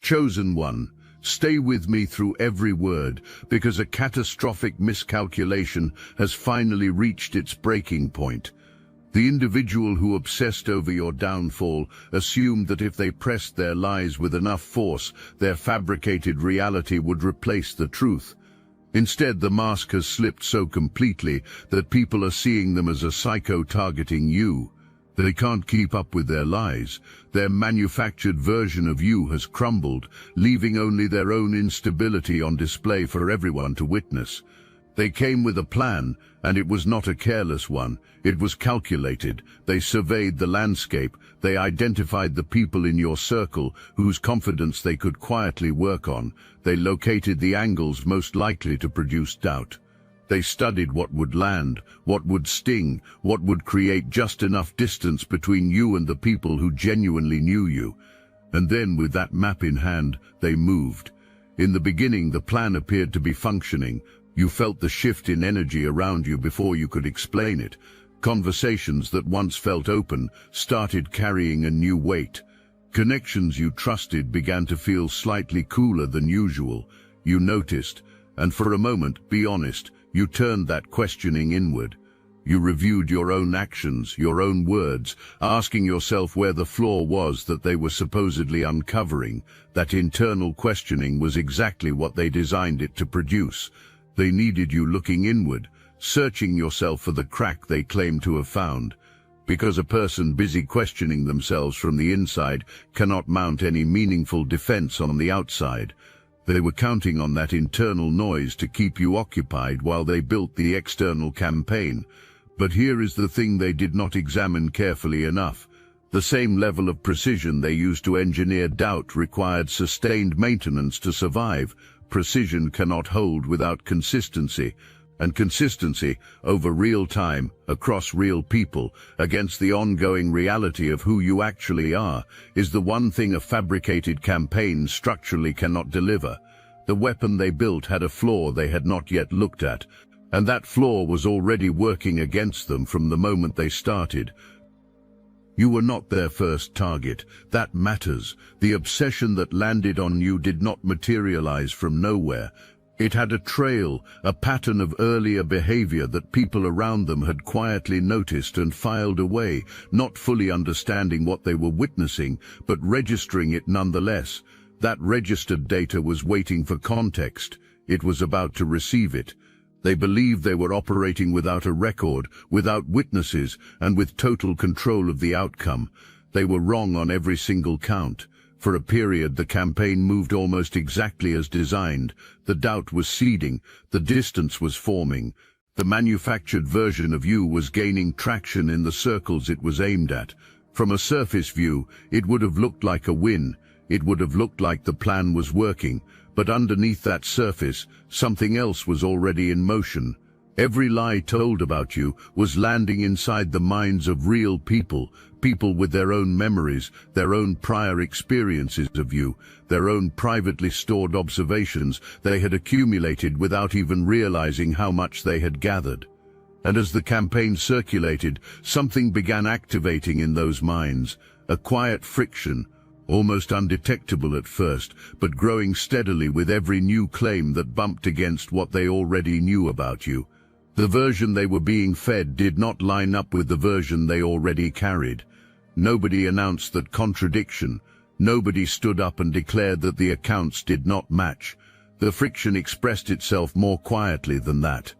Chosen one, stay with me through every word, because a catastrophic miscalculation has finally reached its breaking point. The individual who obsessed over your downfall assumed that if they pressed their lies with enough force, their fabricated reality would replace the truth. Instead, the mask has slipped so completely that people are seeing them as a psycho targeting you. They can't keep up with their lies. Their manufactured version of you has crumbled, leaving only their own instability on display for everyone to witness. They came with a plan, and it was not a careless one. It was calculated. They surveyed the landscape. They identified the people in your circle whose confidence they could quietly work on. They located the angles most likely to produce doubt. They studied what would land, what would sting, what would create just enough distance between you and the people who genuinely knew you. And then, with that map in hand, they moved. In the beginning, the plan appeared to be functioning. You felt the shift in energy around you before you could explain it. Conversations that once felt open started carrying a new weight. Connections you trusted began to feel slightly cooler than usual. You noticed, and for a moment, be honest, you turned that questioning inward. You reviewed your own actions, your own words, asking yourself where the flaw was that they were supposedly uncovering. That internal questioning was exactly what they designed it to produce. They needed you looking inward, searching yourself for the crack they claimed to have found. Because a person busy questioning themselves from the inside cannot mount any meaningful defense on the outside. They were counting on that internal noise to keep you occupied while they built the external campaign. But here is the thing they did not examine carefully enough. The same level of precision they used to engineer doubt required sustained maintenance to survive. Precision cannot hold without consistency, and consistency over real time, across real people, against the ongoing reality of who you actually are, is the one thing a fabricated campaign structurally cannot deliver. The weapon they built had a flaw they had not yet looked at, and that flaw was already working against them from the moment they started. You were not their first target. That matters. The obsession that landed on you did not materialize from nowhere. It had a trail, a pattern of earlier behavior that people around them had quietly noticed and filed away, not fully understanding what they were witnessing, but registering it nonetheless. That registered data was waiting for context. It was about to receive it. They believed they were operating without a record, without witnesses, and with total control of the outcome. They were wrong on every single count. For a period, the campaign moved almost exactly as designed. The doubt was seeding, the distance was forming. The manufactured version of you was gaining traction in the circles it was aimed at. From a surface view, it would have looked like a win. It would have looked like the plan was working. But underneath that surface, something else was already in motion. Every lie told about you was landing inside the minds of real people, people with their own memories, their own prior experiences of you, their own privately stored observations they had accumulated without even realizing how much they had gathered. And as the campaign circulated, something began activating in those minds, a quiet friction, almost undetectable at first, but growing steadily with every new claim that bumped against what they already knew about you. The version they were being fed did not line up with the version they already carried. Nobody announced that contradiction. Nobody stood up and declared that the accounts did not match. The friction expressed itself more quietly than that.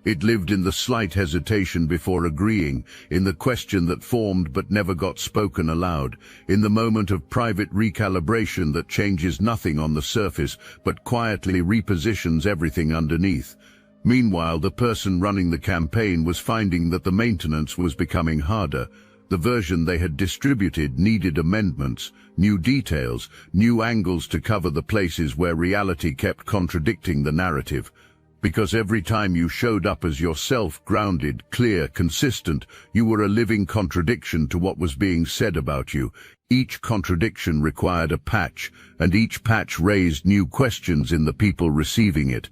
It lived in the slight hesitation before agreeing, in the question that formed but never got spoken aloud, in the moment of private recalibration that changes nothing on the surface but quietly repositions everything underneath. Meanwhile, the person running the campaign was finding that the maintenance was becoming harder. The version they had distributed needed amendments, new details, new angles to cover the places where reality kept contradicting the narrative. Because every time you showed up as yourself, grounded, clear, consistent, you were a living contradiction to what was being said about you. Each contradiction required a patch, and each patch raised new questions in the people receiving it.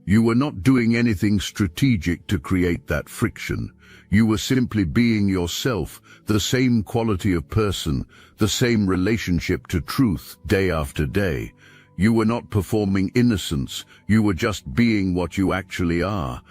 You were not doing anything strategic to create that friction. You were simply being yourself, the same quality of person, the same relationship to truth day after day. You were not performing innocence, you were just being what you actually are.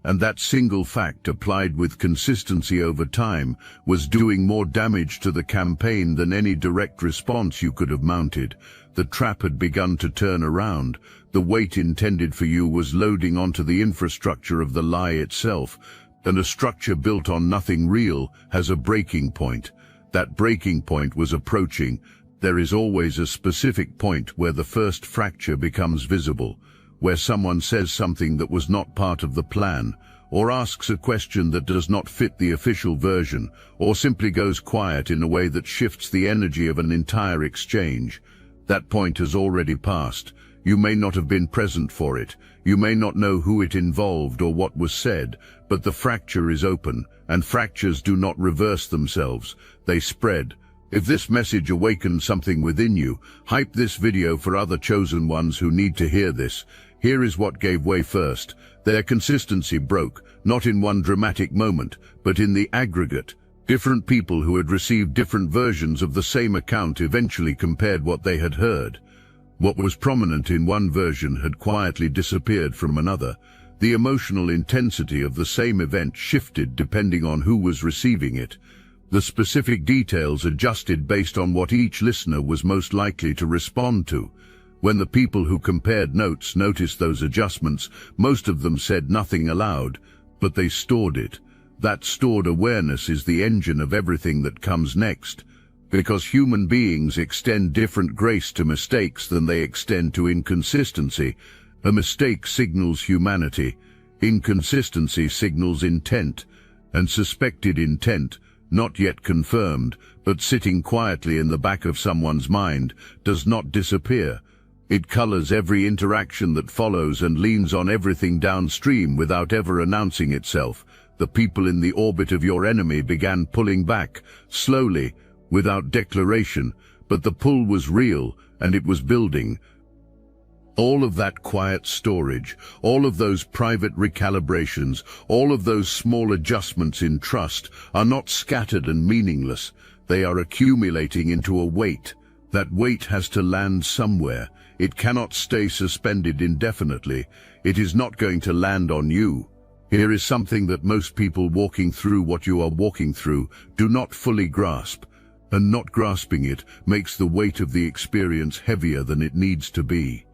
And that single fact, applied with consistency over time, was doing more damage to the campaign than any direct response you could have mounted. The trap had begun to turn around. The weight intended for you was loading onto the infrastructure of the lie itself, and a structure built on nothing real has a breaking point. That breaking point was approaching. There is always a specific point where the first fracture becomes visible, where someone says something that was not part of the plan, or asks a question that does not fit the official version, or simply goes quiet in a way that shifts the energy of an entire exchange. That point has already passed. You may not have been present for it. You may not know who it involved or what was said, but the fracture is open, and fractures do not reverse themselves. They spread. If this message awakens something within you, hype this video for other chosen ones who need to hear this. Here is what gave way first. Their consistency broke, not in one dramatic moment, but in the aggregate. Different people who had received different versions of the same account eventually compared what they had heard. What was prominent in one version had quietly disappeared from another. The emotional intensity of the same event shifted depending on who was receiving it. The specific details adjusted based on what each listener was most likely to respond to. When the people who compared notes noticed those adjustments, most of them said nothing aloud, but they stored it. That stored awareness is the engine of everything that comes next. Because human beings extend different grace to mistakes than they extend to inconsistency. A mistake signals humanity, inconsistency signals intent, and suspected intent, not yet confirmed, but sitting quietly in the back of someone's mind, does not disappear. It colors every interaction that follows and leans on everything downstream without ever announcing itself. The people in the orbit of your enemy began pulling back, slowly, without declaration, but the pull was real, and it was building. All of that quiet storage, all of those private recalibrations, all of those small adjustments in trust are not scattered and meaningless. They are accumulating into a weight. That weight has to land somewhere. It cannot stay suspended indefinitely. It is not going to land on you. Here is something that most people walking through what you are walking through do not fully grasp. And not grasping it makes the weight of the experience heavier than it needs to be.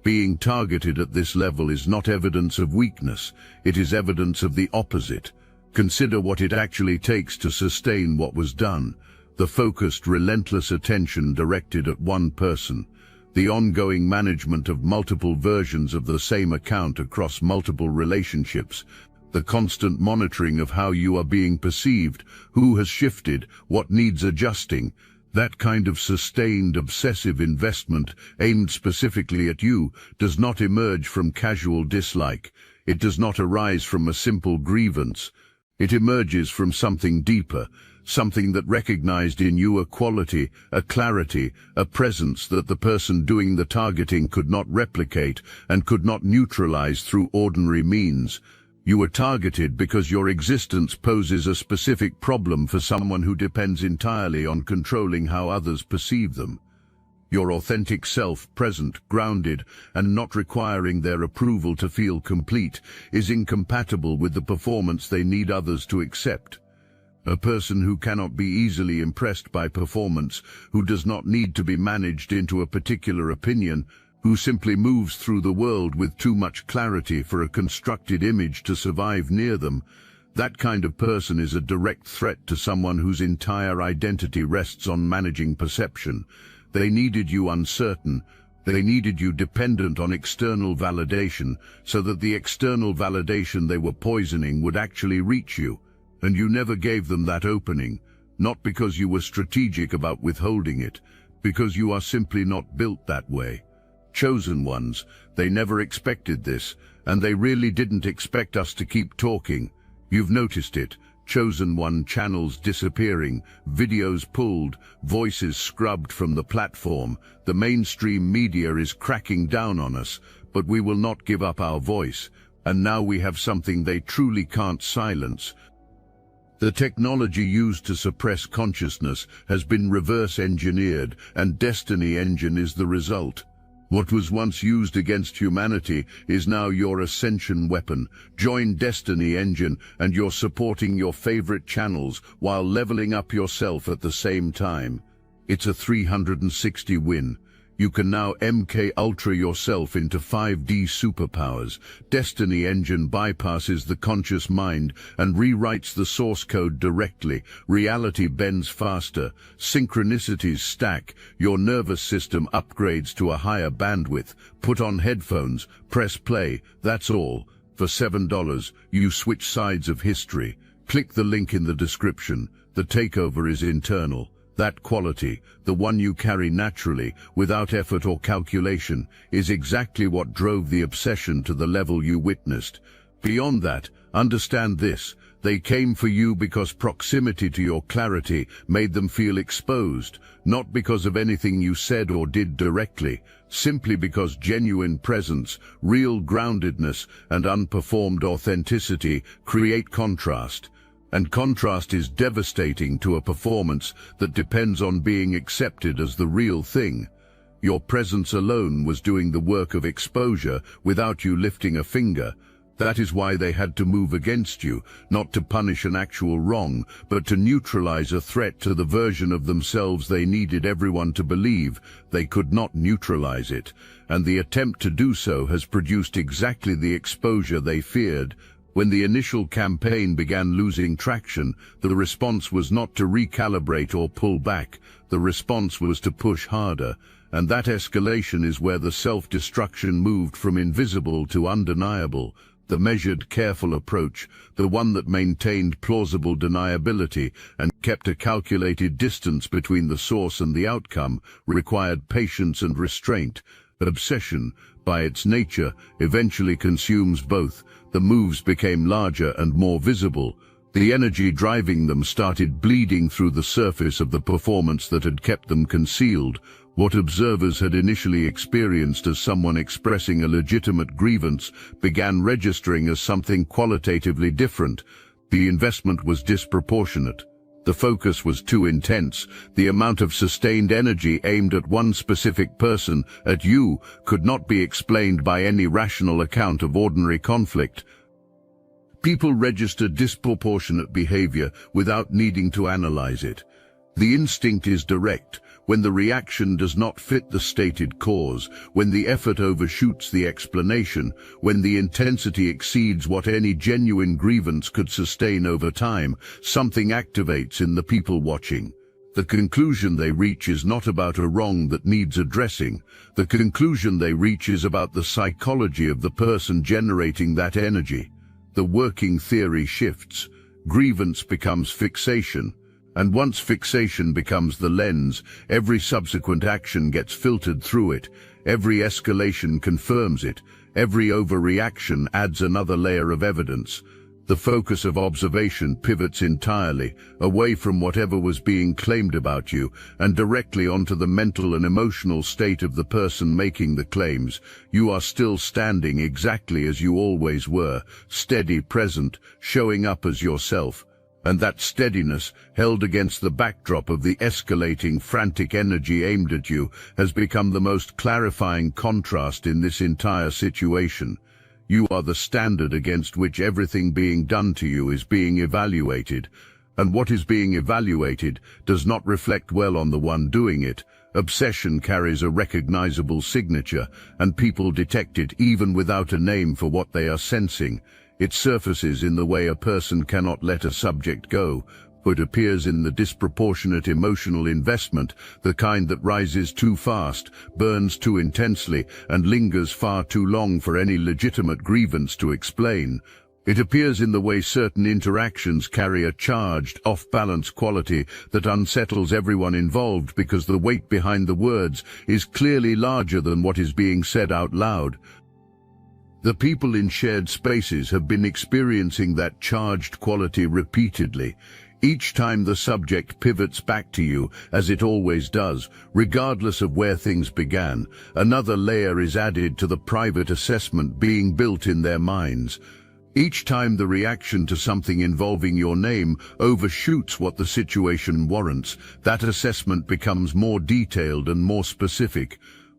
Being targeted at this level is not evidence of weakness, it is evidence of the opposite. Consider what it actually takes to sustain what was done. The focused, relentless attention directed at one person. The ongoing management of multiple versions of the same account across multiple relationships. The constant monitoring of how you are being perceived, who has shifted, what needs adjusting. That kind of sustained, obsessive investment, aimed specifically at you, does not emerge from casual dislike. It does not arise from a simple grievance. It emerges from something deeper, something that recognized in you a quality, a clarity, a presence that the person doing the targeting could not replicate and could not neutralize through ordinary means. You were targeted because your existence poses a specific problem for someone who depends entirely on controlling how others perceive them. Your authentic self, present, grounded, and not requiring their approval to feel complete, is incompatible with the performance they need others to accept. A person who cannot be easily impressed by performance, who does not need to be managed into a particular opinion, who simply moves through the world with too much clarity for a constructed image to survive near them. That kind of person is a direct threat to someone whose entire identity rests on managing perception. They needed you uncertain. They needed you dependent on external validation, so that the external validation they were poisoning would actually reach you. And you never gave them that opening, not because you were strategic about withholding it, because you are simply not built that way. Chosen ones, they never expected this, and they really didn't expect us to keep talking. You've noticed it. Chosen one channels disappearing, videos pulled, voices scrubbed from the platform. The mainstream media is cracking down on us, but we will not give up our voice, and now we have something they truly can't silence. The technology used to suppress consciousness has been reverse engineered, and Destiny Engine is the result. What was once used against humanity is now your ascension weapon. Join Destiny Engine and you're supporting your favorite channels while leveling up yourself at the same time. It's a 360 win. You can now MK Ultra yourself into 5D superpowers. Destiny Engine bypasses the conscious mind and rewrites the source code directly. Reality bends faster. Synchronicities stack. Your nervous system upgrades to a higher bandwidth. Put on headphones, press play, that's all. For $7, you switch sides of history. Click the link in the description. The takeover is internal. That quality, the one you carry naturally, without effort or calculation, is exactly what drove the obsession to the level you witnessed. Beyond that, understand this: they came for you because proximity to your clarity made them feel exposed, not because of anything you said or did directly, simply because genuine presence, real groundedness, and unperformed authenticity create contrast. And contrast is devastating to a performance that depends on being accepted as the real thing. Your presence alone was doing the work of exposure without you lifting a finger. That is why they had to move against you, not to punish an actual wrong, but to neutralize a threat to the version of themselves they needed everyone to believe. They could not neutralize it, and the attempt to do so has produced exactly the exposure they feared. When the initial campaign began losing traction, the response was not to recalibrate or pull back. The response was to push harder, and that escalation is where the self-destruction moved from invisible to undeniable. The measured, careful approach, the one that maintained plausible deniability and kept a calculated distance between the source and the outcome, required patience and restraint. Obsession, by its nature, eventually consumes both. The moves became larger and more visible. The energy driving them started bleeding through the surface of the performance that had kept them concealed. What observers had initially experienced as someone expressing a legitimate grievance began registering as something qualitatively different. The investment was disproportionate. The focus was too intense. The amount of sustained energy aimed at one specific person, at you, could not be explained by any rational account of ordinary conflict. People register disproportionate behavior without needing to analyze it. The instinct is direct. When the reaction does not fit the stated cause, when the effort overshoots the explanation, when the intensity exceeds what any genuine grievance could sustain over time, something activates in the people watching. The conclusion they reach is not about a wrong that needs addressing. The conclusion they reach is about the psychology of the person generating that energy. The working theory shifts. Grievance becomes fixation. And once fixation becomes the lens, every subsequent action gets filtered through it. Every escalation confirms it. Every overreaction adds another layer of evidence. The focus of observation pivots entirely, away from whatever was being claimed about you, and directly onto the mental and emotional state of the person making the claims. You are still standing exactly as you always were, steady, present, showing up as yourself. And that steadiness, held against the backdrop of the escalating, frantic energy aimed at you, has become the most clarifying contrast in this entire situation. You are the standard against which everything being done to you is being evaluated, and what is being evaluated does not reflect well on the one doing it. Obsession carries a recognizable signature, and people detect it even without a name for what they are sensing. It surfaces in the way a person cannot let a subject go, but appears in the disproportionate emotional investment, the kind that rises too fast, burns too intensely, and lingers far too long for any legitimate grievance to explain. It appears in the way certain interactions carry a charged, off-balance quality that unsettles everyone involved because the weight behind the words is clearly larger than what is being said out loud. The people in shared spaces have been experiencing that charged quality repeatedly. Each time the subject pivots back to you, as it always does, regardless of where things began, another layer is added to the private assessment being built in their minds. Each time the reaction to something involving your name overshoots what the situation warrants, that assessment becomes more detailed and more specific.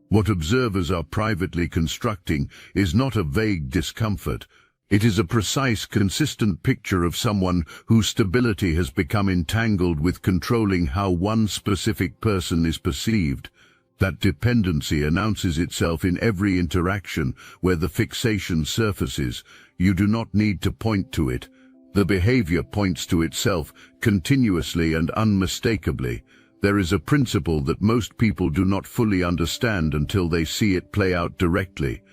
What observers are privately constructing is not a vague discomfort. It is a precise, consistent picture of someone whose stability has become entangled with controlling how one specific person is perceived. That dependency announces itself in every interaction where the fixation surfaces. You do not need to point to it. The behavior points to itself continuously and unmistakably. There is a principle that most people do not fully understand until they see it play out directly.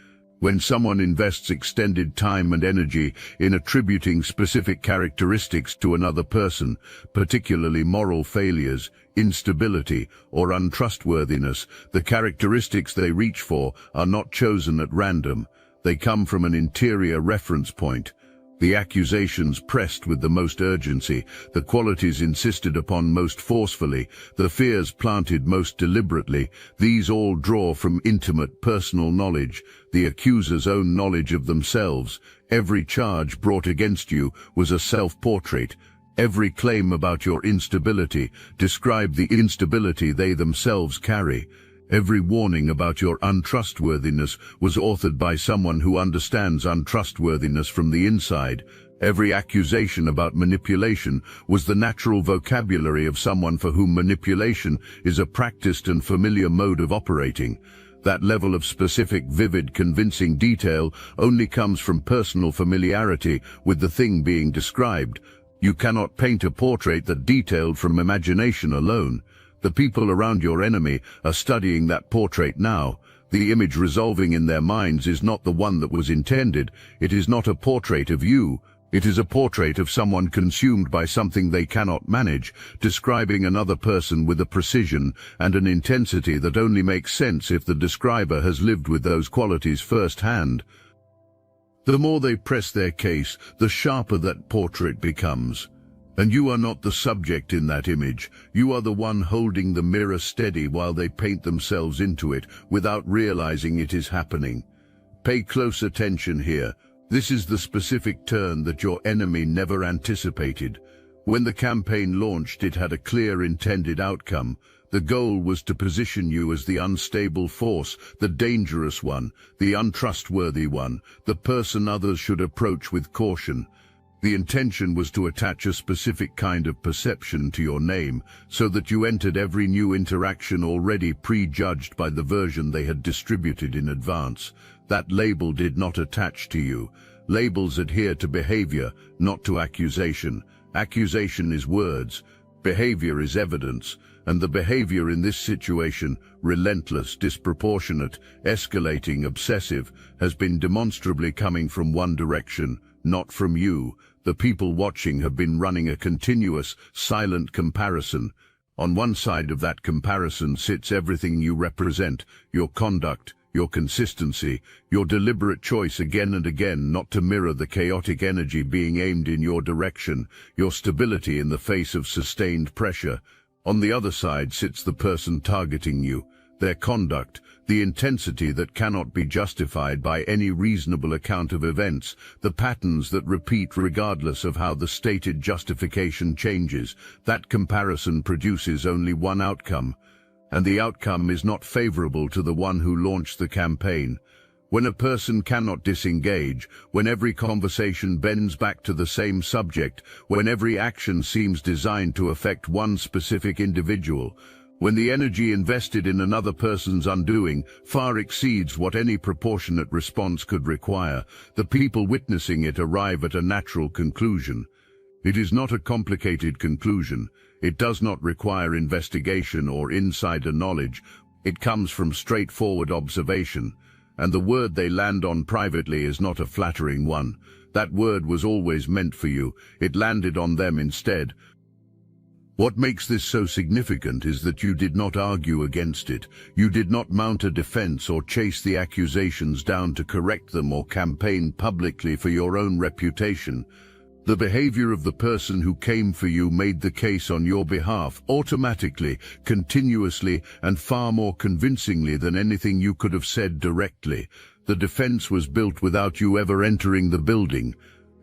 When someone invests extended time and energy in attributing specific characteristics to another person, particularly moral failures, instability, or untrustworthiness, the characteristics they reach for are not chosen at random. They come from an interior reference point. The accusations pressed with the most urgency, the qualities insisted upon most forcefully, the fears planted most deliberately, these all draw from intimate personal knowledge, the accuser's own knowledge of themselves. Every charge brought against you was a self-portrait. Every claim about your instability described the instability they themselves carry. Every warning about your untrustworthiness was authored by someone who understands untrustworthiness from the inside. Every accusation about manipulation was the natural vocabulary of someone for whom manipulation is a practiced and familiar mode of operating. That level of specific, vivid, convincing detail only comes from personal familiarity with the thing being described. You cannot paint a portrait that detailed from imagination alone. The people around your enemy are studying that portrait now. The image resolving in their minds is not the one that was intended. It is not a portrait of you. It is a portrait of someone consumed by something they cannot manage, describing another person with a precision and an intensity that only makes sense if the describer has lived with those qualities firsthand. The more they press their case, the sharper that portrait becomes. And you are not the subject in that image. You are the one holding the mirror steady while they paint themselves into it without realizing it is happening. Pay close attention here. This is the specific turn that your enemy never anticipated. When the campaign launched, it had a clear intended outcome. The goal was to position you as the unstable force, the dangerous one, the untrustworthy one, the person others should approach with caution. The intention was to attach a specific kind of perception to your name, so that you entered every new interaction already prejudged by the version they had distributed in advance. That label did not attach to you. Labels adhere to behavior, not to accusation. Accusation is words. Behavior is evidence. And the behavior in this situation, relentless, disproportionate, escalating, obsessive, has been demonstrably coming from one direction, not from you. The people watching have been running a continuous, silent comparison. On one side of that comparison sits everything you represent, your conduct, your consistency, your deliberate choice again and again not to mirror the chaotic energy being aimed in your direction, your stability in the face of sustained pressure. On the other side sits the person targeting you, their conduct, the intensity that cannot be justified by any reasonable account of events, the patterns that repeat regardless of how the stated justification changes. That comparison produces only one outcome, and the outcome is not favorable to the one who launched the campaign. When a person cannot disengage, when every conversation bends back to the same subject, when every action seems designed to affect one specific individual, when the energy invested in another person's undoing far exceeds what any proportionate response could require, the people witnessing it arrive at a natural conclusion. It is not a complicated conclusion. It does not require investigation or insider knowledge. It comes from straightforward observation. And the word they land on privately is not a flattering one. That word was always meant for you. It landed on them instead. What makes this so significant is that you did not argue against it. You did not mount a defense or chase the accusations down to correct them or campaign publicly for your own reputation. The behavior of the person who came for you made the case on your behalf automatically, continuously, and far more convincingly than anything you could have said directly. The defense was built without you ever entering the building.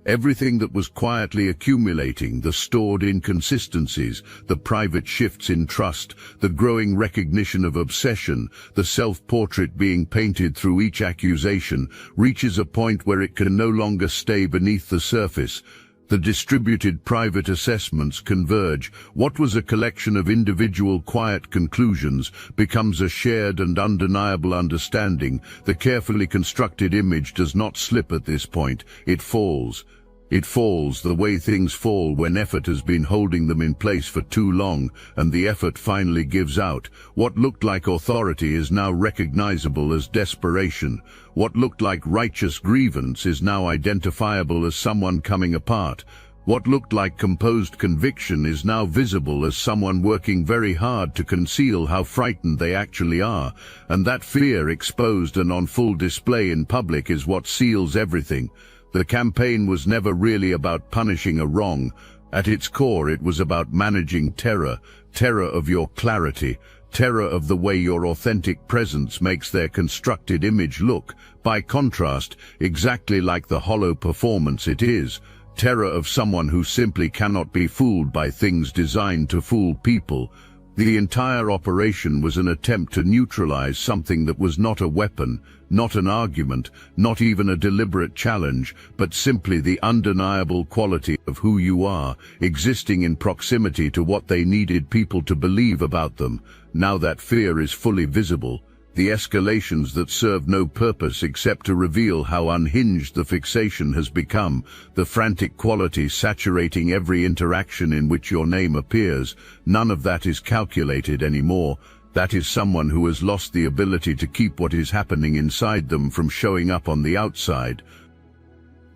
Everything that was quietly accumulating, the stored inconsistencies, the private shifts in trust, the growing recognition of obsession, the self-portrait being painted through each accusation, reaches a point where it can no longer stay beneath the surface. The distributed private assessments converge. What was a collection of individual quiet conclusions becomes a shared and undeniable understanding. The carefully constructed image does not slip at this point. It falls. It falls the way things fall when effort has been holding them in place for too long, and the effort finally gives out. What looked like authority is now recognizable as desperation. What looked like righteous grievance is now identifiable as someone coming apart. What looked like composed conviction is now visible as someone working very hard to conceal how frightened they actually are. And that fear exposed and on full display in public is what seals everything. The campaign was never really about punishing a wrong. At its core, it was about managing terror, terror of your clarity, terror of the way your authentic presence makes their constructed image look, by contrast, exactly like the hollow performance it is, terror of someone who simply cannot be fooled by things designed to fool people. The entire operation was an attempt to neutralize something that was not a weapon, not an argument, not even a deliberate challenge, but simply the undeniable quality of who you are, existing in proximity to what they needed people to believe about them. Now that fear is fully visible, the escalations that serve no purpose except to reveal how unhinged the fixation has become, the frantic quality saturating every interaction in which your name appears, none of that is calculated anymore. That is someone who has lost the ability to keep what is happening inside them from showing up on the outside.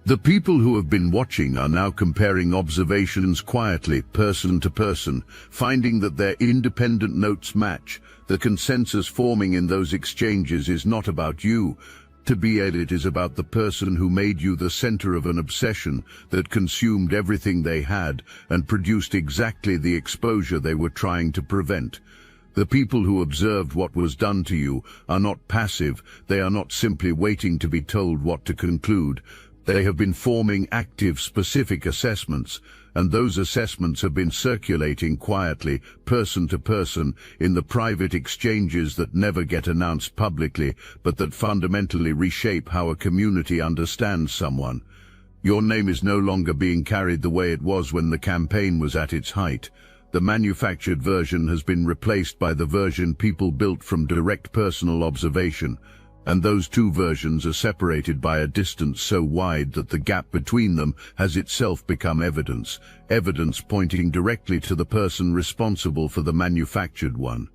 The people who have been watching are now comparing observations quietly, person to person, finding that their independent notes match. The consensus forming in those exchanges is not about you. To be it is about the person who made you the center of an obsession that consumed everything they had and produced exactly the exposure they were trying to prevent. The people who observed what was done to you are not passive. They are not simply waiting to be told what to conclude. They have been forming active, specific assessments, and those assessments have been circulating quietly, person to person, in the private exchanges that never get announced publicly, but that fundamentally reshape how a community understands someone. Your name is no longer being carried the way it was when the campaign was at its height. The manufactured version has been replaced by the version people built from direct personal observation. And those two versions are separated by a distance so wide that the gap between them has itself become evidence, evidence pointing directly to the person responsible for the manufactured one.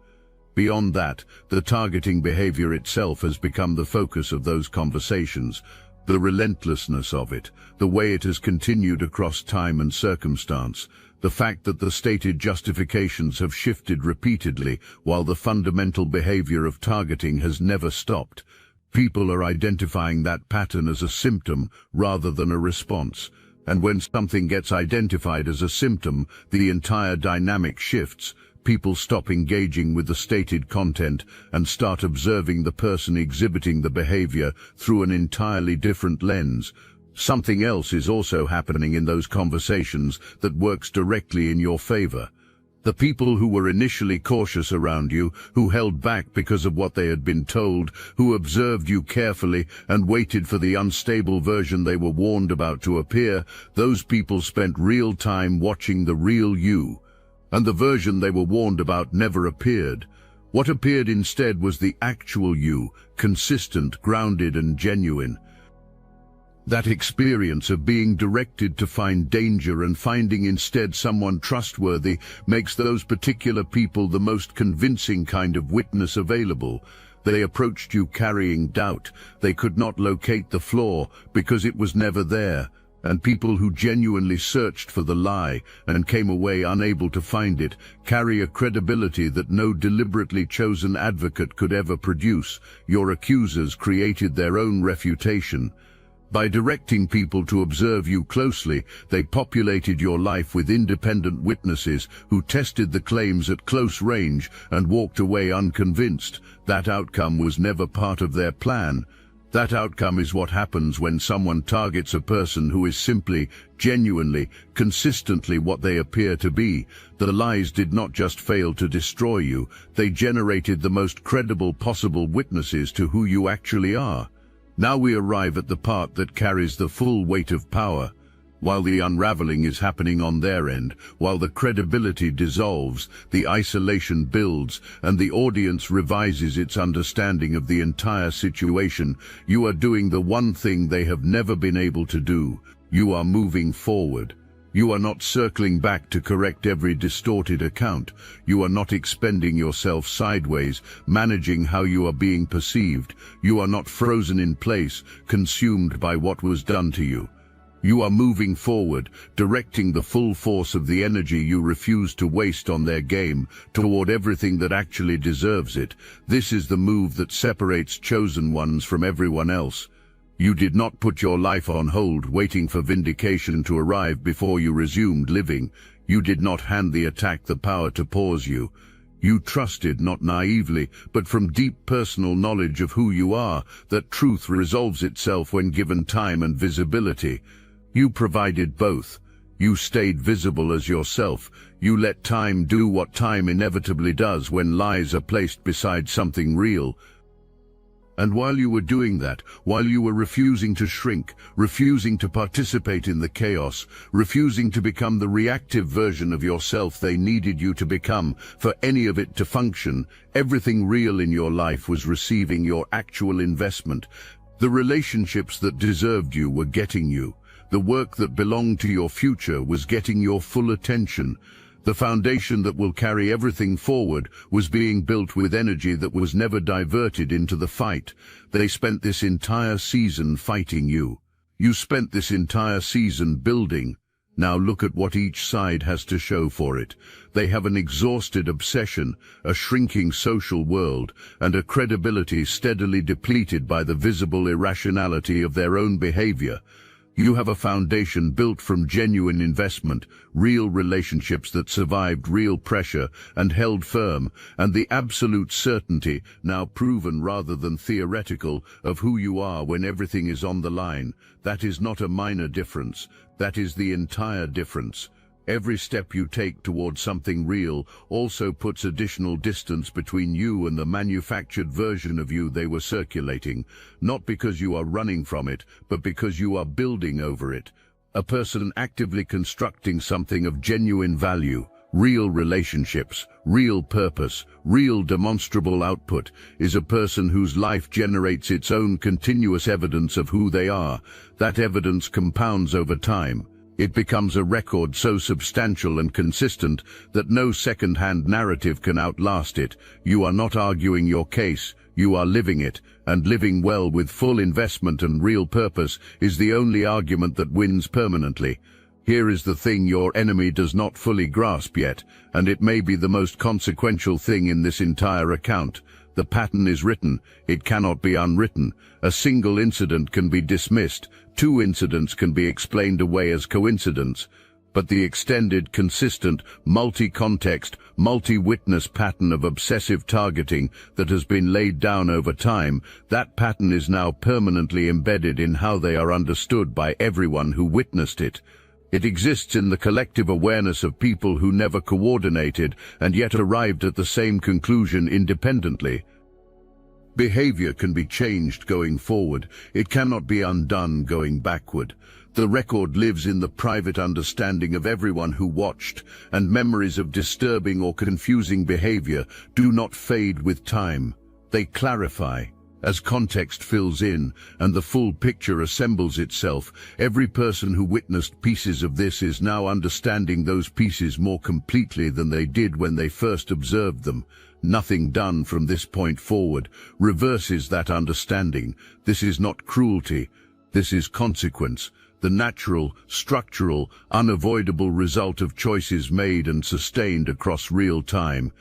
Beyond that, the targeting behavior itself has become the focus of those conversations, the relentlessness of it, the way it has continued across time and circumstance, the fact that the stated justifications have shifted repeatedly while the fundamental behavior of targeting has never stopped. People are identifying that pattern as a symptom rather than a response. And when something gets identified as a symptom, the entire dynamic shifts. People stop engaging with the stated content and start observing the person exhibiting the behavior through an entirely different lens. Something else is also happening in those conversations that works directly in your favor. The people who were initially cautious around you, who held back because of what they had been told, who observed you carefully and waited for the unstable version they were warned about to appear, those people spent real time watching the real you. And the version they were warned about never appeared. What appeared instead was the actual you, consistent, grounded, and genuine. That experience of being directed to find danger and finding instead someone trustworthy makes those particular people the most convincing kind of witness available. They approached you carrying doubt. They could not locate the flaw because it was never there. And people who genuinely searched for the lie and came away unable to find it carry a credibility that no deliberately chosen advocate could ever produce. Your accusers created their own refutation. By directing people to observe you closely, they populated your life with independent witnesses who tested the claims at close range and walked away unconvinced. That outcome was never part of their plan. That outcome is what happens when someone targets a person who is simply, genuinely, consistently what they appear to be. The lies did not just fail to destroy you, they generated the most credible possible witnesses to who you actually are. Now we arrive at the part that carries the full weight of power. While the unraveling is happening on their end, while the credibility dissolves, the isolation builds, and the audience revises its understanding of the entire situation, you are doing the one thing they have never been able to do. You are moving forward. You are not circling back to correct every distorted account. You are not expending yourself sideways, managing how you are being perceived. You are not frozen in place, consumed by what was done to you. You are moving forward, directing the full force of the energy you refuse to waste on their game toward everything that actually deserves it. This is the move that separates chosen ones from everyone else. You did not put your life on hold, waiting for vindication to arrive before you resumed living. You did not hand the attack the power to pause you. You trusted, not naively, but from deep personal knowledge of who you are, that truth resolves itself when given time and visibility. You provided both. You stayed visible as yourself. You let time do what time inevitably does when lies are placed beside something real. And while you were doing that, while you were refusing to shrink, refusing to participate in the chaos, refusing to become the reactive version of yourself they needed you to become for any of it to function, everything real in your life was receiving your actual investment. The relationships that deserved you were getting you. The work that belonged to your future was getting your full attention. The foundation that will carry everything forward was being built with energy that was never diverted into the fight. They spent this entire season fighting you. You spent this entire season building. Now look at what each side has to show for it. They have an exhausted obsession, a shrinking social world, and a credibility steadily depleted by the visible irrationality of their own behavior. You have a foundation built from genuine investment, real relationships that survived real pressure and held firm, and the absolute certainty, now proven rather than theoretical, of who you are when everything is on the line. That is not a minor difference. That is the entire difference. Every step you take towards something real also puts additional distance between you and the manufactured version of you they were circulating, not because you are running from it, but because you are building over it. A person actively constructing something of genuine value, real relationships, real purpose, real demonstrable output, is a person whose life generates its own continuous evidence of who they are. That evidence compounds over time. It becomes a record so substantial and consistent that no second-hand narrative can outlast it. You are not arguing your case, you are living it, and living well with full investment and real purpose is the only argument that wins permanently. Here is the thing your enemy does not fully grasp yet, and it may be the most consequential thing in this entire account. The pattern is written, it cannot be unwritten. A single incident can be dismissed, 2 incidents can be explained away as coincidence. But the extended, consistent, multi-context, multi-witness pattern of obsessive targeting that has been laid down over time, that pattern is now permanently embedded in how they are understood by everyone who witnessed it. It exists in the collective awareness of people who never coordinated and yet arrived at the same conclusion independently. Behavior can be changed going forward. It cannot be undone going backward. The record lives in the private understanding of everyone who watched, and memories of disturbing or confusing behavior do not fade with time. They clarify. As context fills in and the full picture assembles itself, every person who witnessed pieces of this is now understanding those pieces more completely than they did when they first observed them. Nothing done from this point forward reverses that understanding. This is not cruelty. This is consequence, the natural, structural, unavoidable result of choices made and sustained across real time.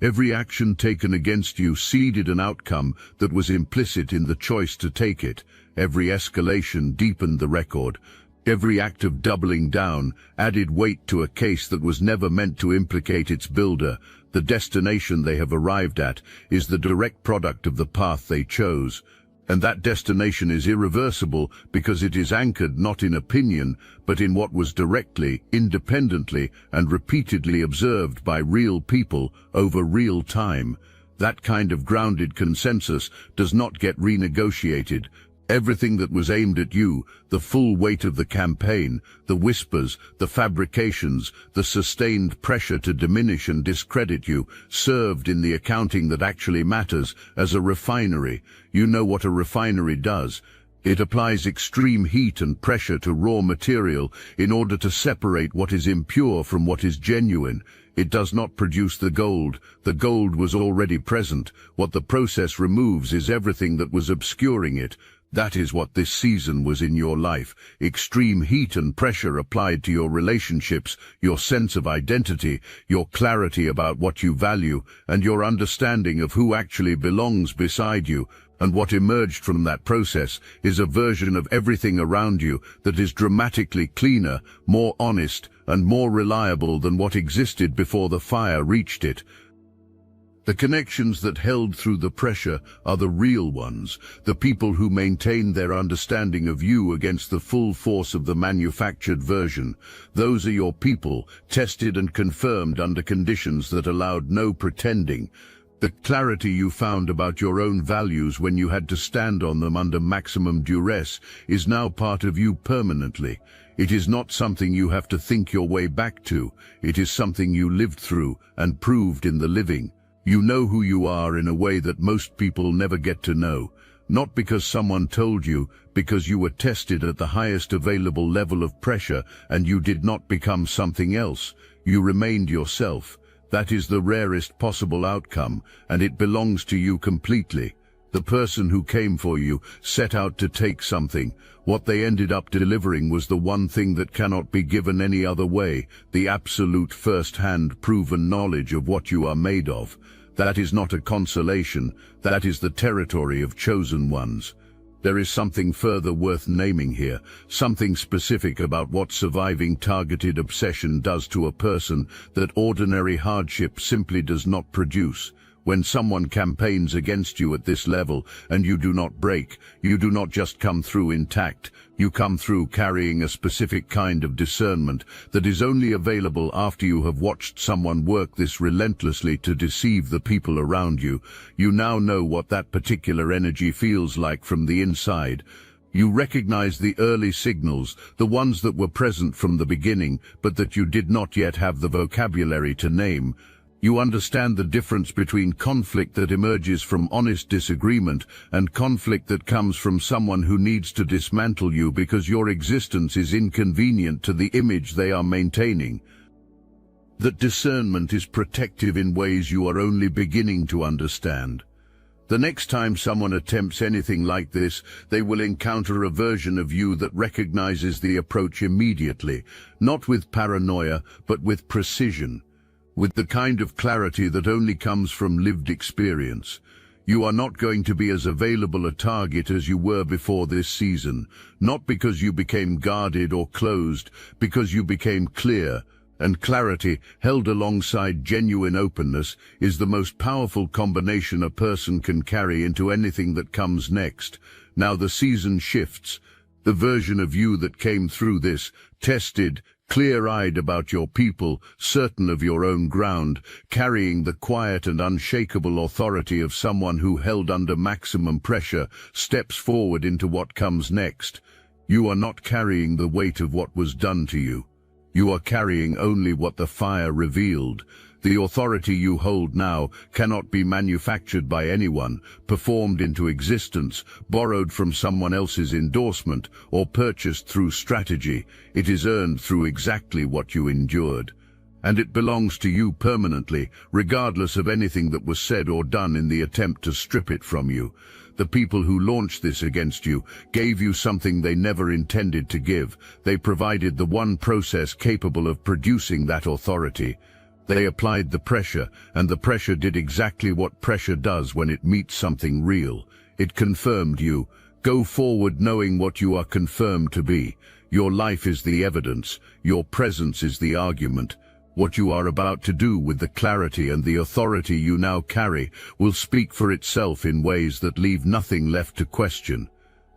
Every action taken against you seeded an outcome that was implicit in the choice to take it. Every escalation deepened the record. Every act of doubling down added weight to a case that was never meant to implicate its builder. The destination they have arrived at is the direct product of the path they chose. And that destination is irreversible because it is anchored not in opinion, but in what was directly, independently, and repeatedly observed by real people over real time. That kind of grounded consensus does not get renegotiated. Everything that was aimed at you, the full weight of the campaign, the whispers, the fabrications, the sustained pressure to diminish and discredit you, served in the accounting that actually matters as a refinery. You know what a refinery does. It applies extreme heat and pressure to raw material in order to separate what is impure from what is genuine. It does not produce the gold. The gold was already present. What the process removes is everything that was obscuring it. That is what this season was in your life. Extreme heat and pressure applied to your relationships, your sense of identity, your clarity about what you value, and your understanding of who actually belongs beside you. And what emerged from that process is a version of everything around you that is dramatically cleaner, more honest, and more reliable than what existed before the fire reached it. The connections that held through the pressure are the real ones, the people who maintained their understanding of you against the full force of the manufactured version. Those are your people, tested and confirmed under conditions that allowed no pretending. The clarity you found about your own values when you had to stand on them under maximum duress is now part of you permanently. It is not something you have to think your way back to. It is something you lived through and proved in the living. You know who you are in a way that most people never get to know. Not because someone told you, because you were tested at the highest available level of pressure and you did not become something else. You remained yourself. That is the rarest possible outcome, and it belongs to you completely. The person who came for you set out to take something. What they ended up delivering was the one thing that cannot be given any other way, the absolute first-hand proven knowledge of what you are made of. That is not a consolation, that is the territory of chosen ones. There is something further worth naming here, something specific about what surviving targeted obsession does to a person that ordinary hardship simply does not produce. When someone campaigns against you at this level and you do not break, you do not just come through intact, you come through carrying a specific kind of discernment that is only available after you have watched someone work this relentlessly to deceive the people around you. You now know what that particular energy feels like from the inside. You recognize the early signals, the ones that were present from the beginning, but that you did not yet have the vocabulary to name. You understand the difference between conflict that emerges from honest disagreement and conflict that comes from someone who needs to dismantle you because your existence is inconvenient to the image they are maintaining. That discernment is protective in ways you are only beginning to understand. The next time someone attempts anything like this, they will encounter a version of you that recognizes the approach immediately, not with paranoia, but with precision. With the kind of clarity that only comes from lived experience. You are not going to be as available a target as you were before this season, not because you became guarded or closed, because you became clear. And clarity, held alongside genuine openness, is the most powerful combination a person can carry into anything that comes next. Now the season shifts. The version of you that came through this, tested, clear-eyed about your people, certain of your own ground, carrying the quiet and unshakable authority of someone who held under maximum pressure, steps forward into what comes next. You are not carrying the weight of what was done to you. You are carrying only what the fire revealed. The authority you hold now cannot be manufactured by anyone, performed into existence, borrowed from someone else's endorsement, or purchased through strategy. It is earned through exactly what you endured. And it belongs to you permanently, regardless of anything that was said or done in the attempt to strip it from you. The people who launched this against you gave you something they never intended to give. They provided the one process capable of producing that authority. They applied the pressure, and the pressure did exactly what pressure does when it meets something real. It confirmed you. Go forward knowing what you are confirmed to be. Your life is the evidence. Your presence is the argument. What you are about to do with the clarity and the authority you now carry will speak for itself in ways that leave nothing left to question.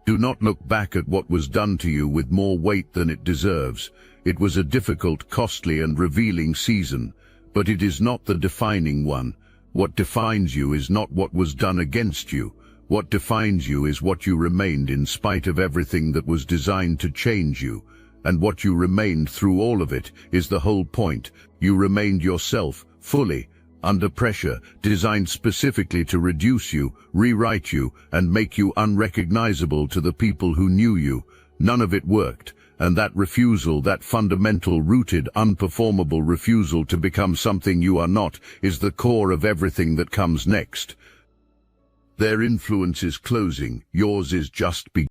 Do not look back at what was done to you with more weight than it deserves. It was a difficult, costly, and revealing season, but it is not the defining one. What defines you is not what was done against you. What defines you is what you remained in spite of everything that was designed to change you. And what you remained through all of it is the whole point. You remained yourself, fully, under pressure, designed specifically to reduce you, rewrite you, and make you unrecognizable to the people who knew you. None of it worked, and that refusal, that fundamental, rooted, unperformable refusal to become something you are not, is the core of everything that comes next. Their influence is closing, yours is just beginning.